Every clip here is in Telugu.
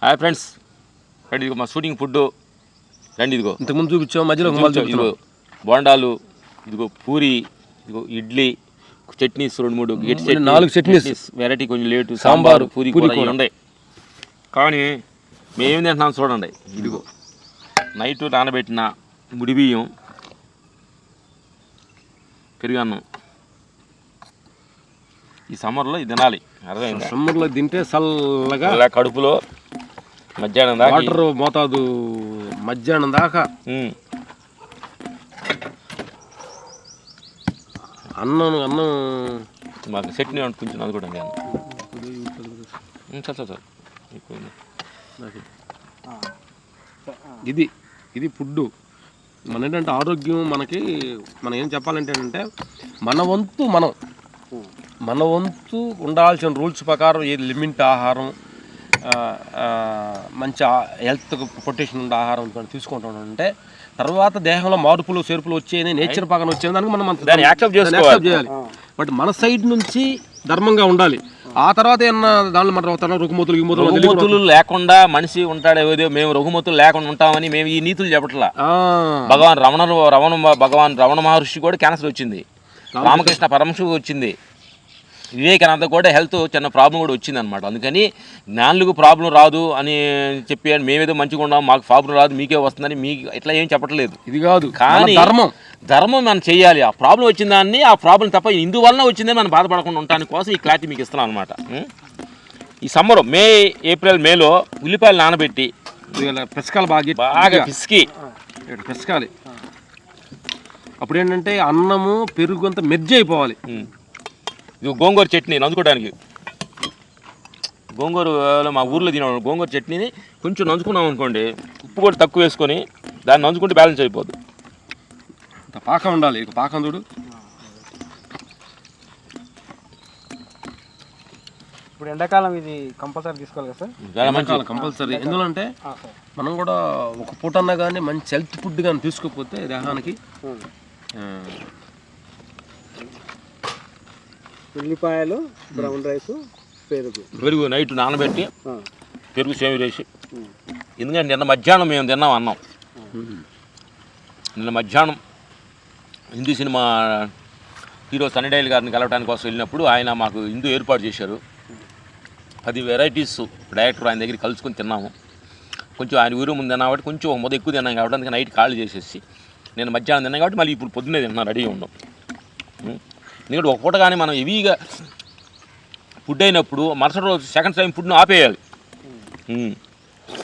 హాయ్ ఫ్రెండ్స్, రండి ఇదిగో మా షూటింగ్ ఫుడ్. రండి ఇదిగో ఇంతకుముందు చూపించాం, మధ్యలో ఇదిగో బోండాలు, ఇదిగో పూరి, ఇదిగో ఇడ్లీ, చట్నీస్ 2-3 4 చట్నీస్ వెరైటీ, కొంచెం లేటు సాంబారు, పూరి కూర ఉన్నాయి. కానీ మేమేం తింటున్నాం చూడండి. ఇదిగో నైట్ నానబెట్టిన ముడి బియ్యం, పెరుగన్నం. ఈ సమ్మర్లో ఇది తినాలి, అర్థమైంది? సమ్మర్లో తింటే చల్లగా కడుపులో మధ్యాహ్నం దాకా వాటర్ మోతాదు, మధ్యాహ్నం దాకా అన్నం మాకు చట్నీ కొంచెం అది కూడా సార్. ఇది ఫుడ్. మన ఏంటంటే ఆరోగ్యం మనకి, మనం ఏం చెప్పాలంటే అంటే మన వంతు ఉండాల్సిన రూల్స్ ప్రకారం ఏ లిమిట్ ఆహారం, మంచి హెల్త్ ప్రొటెక్షన్ ఉండే ఆహారం తీసుకుంటామంటే తర్వాత దేహంలో మార్పులు చేర్పులు వచ్చేది, నేచర్ పక్కన వచ్చే దానికి మనం యాక్సెప్ట్ చేయాలి. బట్ మన సైడ్ నుంచి ధర్మంగా ఉండాలి. ఆ తర్వాత ఏమన్నా దాంట్లో మన రుగ్మతులు లేకుండా మనిషి ఉంటాడు. మేము రుగ్మతులు లేకుండా ఉంటామని మేము ఈ నీతులు చెప్పట్లా. భగవాన్ రమణ మహర్షి కూడా క్యాన్సర్ వచ్చింది, రామకృష్ణ పరమశివుడు వచ్చింది, వివేకానంద కూడా హెల్త్ చిన్న ప్రాబ్లం కూడా వచ్చింది అనమాట. అందుకని జ్ఞానులకు ప్రాబ్లం రాదు అని చెప్పి మేమేదో మంచిగా ఉన్నాం, మాకు ప్రాబ్లం రాదు, మీకే వస్తుందని మీకు ఇట్లా ఏం చెప్పట్లేదు. ఇది కాదు, కానీ ధర్మం మనం చేయాలి. ఆ ప్రాబ్లం వచ్చిన దాన్ని, ఆ ప్రాబ్లం తప్ప ఇందువలన వచ్చిందని మనం బాధపడకుండా ఉండటానికి కోసం ఈ క్లారిటీ మీకు ఇస్తున్నాం అనమాట. ఈ సమ్మర్ ఏప్రిల్-మేలో ఉల్లిపాయలు నానబెట్టి పిసకాలి, బాగా పిసకాలి. అప్పుడు ఏంటంటే అన్నము పెరుగు అంతా మెర్జ్ అయిపోవాలి. ఇది గోంగూర చట్నీ నంచుకోవడానికి. గోంగూరలో మా ఊర్లో తిన గోంగూర చట్నీని కొంచెం నంచుకున్నాం అనుకోండి, ఉప్పు కూడా తక్కువ వేసుకొని దాన్ని నంచుకుంటే బ్యాలెన్స్ అయిపోద్ది. పాకం ఉండాలి, పాకం చూడు. ఇప్పుడు ఎండాకాలం ఇది కంపల్సరీ తీసుకోవాలి కదా సార్? కంపల్సరీ. ఎందుకంటే మనం కూడా ఒక పూట అన్నా కానీ మంచి హెల్త్ ఫుడ్ కానీ తీసుకోకపోతే దేహానికి. ఉల్లిపాయలు, బ్రౌన్ రైస్, పెరుగు నైట్ నానబెట్టి పెరుగు సేవి వేసి. ఎందుకంటే నిన్న మధ్యాహ్నం మేము తిన్నాం అన్నం. నిన్న మధ్యాహ్నం Hindi cinema hero Sunny dial గారిని కలవడానికి కోసం వెళ్ళినప్పుడు ఆయన మాకు హిందూ ఏర్పాటు చేశారు. 10 వెరైటీస్ డైరెక్టర్ ఆయన దగ్గర కలుసుకొని తిన్నాము. కొంచెం ఆయన ఊరు ముందు తిన్నా కాబట్టి కొంచెం ఒక మొదలు ఎక్కువ తిన్నాం కాబట్టి అందుకే నైట్ కాల్ చేసేసి నేను మధ్యాహ్నం తిన్నాను కాబట్టి మళ్ళీ ఇప్పుడు పొద్దున్నే తిన్నాను, రెడీగా ఉన్నాం. ఎందుకంటే ఒక పూట కానీ మనం హెవీగా ఫుడ్ అయినప్పుడు మరుసటి రోజు సెకండ్ టైం ఫుడ్ను ఆపేయాలి.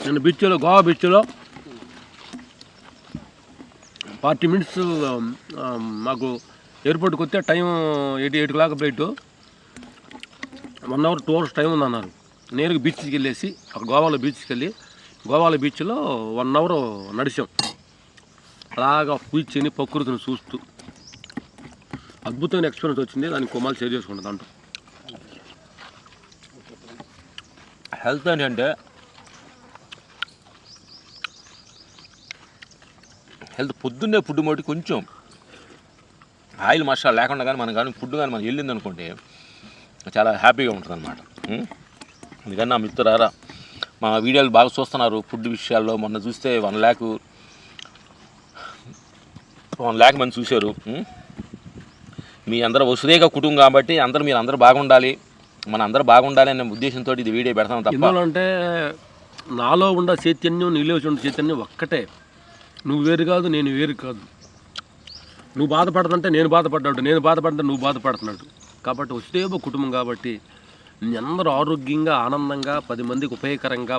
నేను గోవా బీచ్లో 40 మినిట్స్ మాకు ఎయిర్పోర్ట్కి వస్తే time 8 o'clock flight, 1 hour 2 hours time ఉందన్నారు. నేరుగా బీచ్కి వెళ్ళేసి గోవాలో బీచ్లో 1 hour నడిచాం. అలాగా కూర్చొని ప్రకృతిని చూస్తూ అద్భుతమైన ఎక్స్పీరియన్స్ వచ్చింది. దానికి కొమ్మాలు షేర్ చేసుకుంటాం. దాంట్లో హెల్త్ అని అంటే పొద్దున్నే ఫుడ్ మోటి కొంచెం ఆయిల్ మసాలా లేకుండా కానీ మనం కానీ ఫుడ్ కానీ మనం వెళ్ళింది అనుకోండి చాలా హ్యాపీగా ఉంటుంది అనమాట. అందుకని నా మిత్రులారా మా వీడియోలు బాగా చూస్తున్నారు ఫుడ్ విషయాల్లో. మొన్న చూస్తే 1 lakh మంది చూశారు. మీ అందరూ వసుదేక కుటుంబం కాబట్టి మీరు అందరూ బాగుండాలి, మన అందరూ బాగుండాలి అనే ఉద్దేశంతో ఇది వీడియో పెడతాం తప్ప. ఎందుకంటే నాలో ఉన్న చైతన్యం, నీలో ఉన్న చైతన్యం ఒక్కటే. నువ్వు వేరు కాదు, నేను వేరు కాదు. నువ్వు బాధపడుతుంటే నేను బాధపడ్డాడు, నేను బాధపడితే నువ్వు బాధపడుతున్నాడు. కాబట్టి వసుదేవ కుటుంబం కాబట్టి అందరూ ఆరోగ్యంగా, ఆనందంగా, 10 మందికి ఉపయోగకరంగా,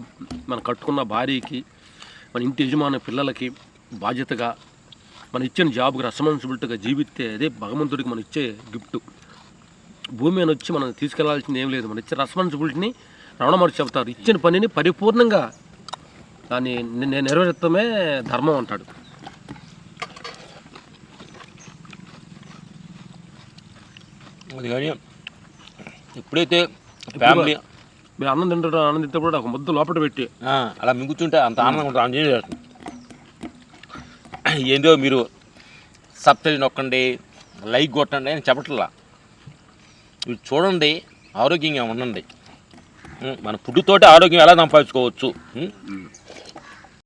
మనం కట్టుకున్న భార్యకి, మన ఇంటి యజమాని పిల్లలకి బాధ్యతగా, మన ఇచ్చిన జాబ్కి రెస్పాన్సిబిలిటీగా జీవిస్తే అదే భగవంతుడికి మనం ఇచ్చే గిఫ్ట్. భూమి మీద వచ్చి మనం తీసుకెళ్లాల్సింది ఏం లేదు. మనం ఇచ్చే రెస్పాన్సిబిలిటీని రమణ మహర్షి చెప్తారు, ఇచ్చిన పనిని పరిపూర్ణంగా దాన్ని నెరవేర్చడమే ధర్మం అంటాడు. అది కానీ ఎప్పుడైతే ఫ్యామిలీ మీరు అన్నం తింటప్పుడు ఒక ముద్ద లోపల పెట్టి అలా మింగుతుంటే అంత ఆనందంగా ఉంటుంది. ఏందో మీరు సబ్స్క్రైబ్ నొక్కండి, లైక్ కొట్టండి అని చెప్పట్లా. మీరు చూడండి, ఆరోగ్యంగా ఉండండి. మన ఫుడ్తోటి ఆరోగ్యం ఎలా సంపాదించుకోవచ్చు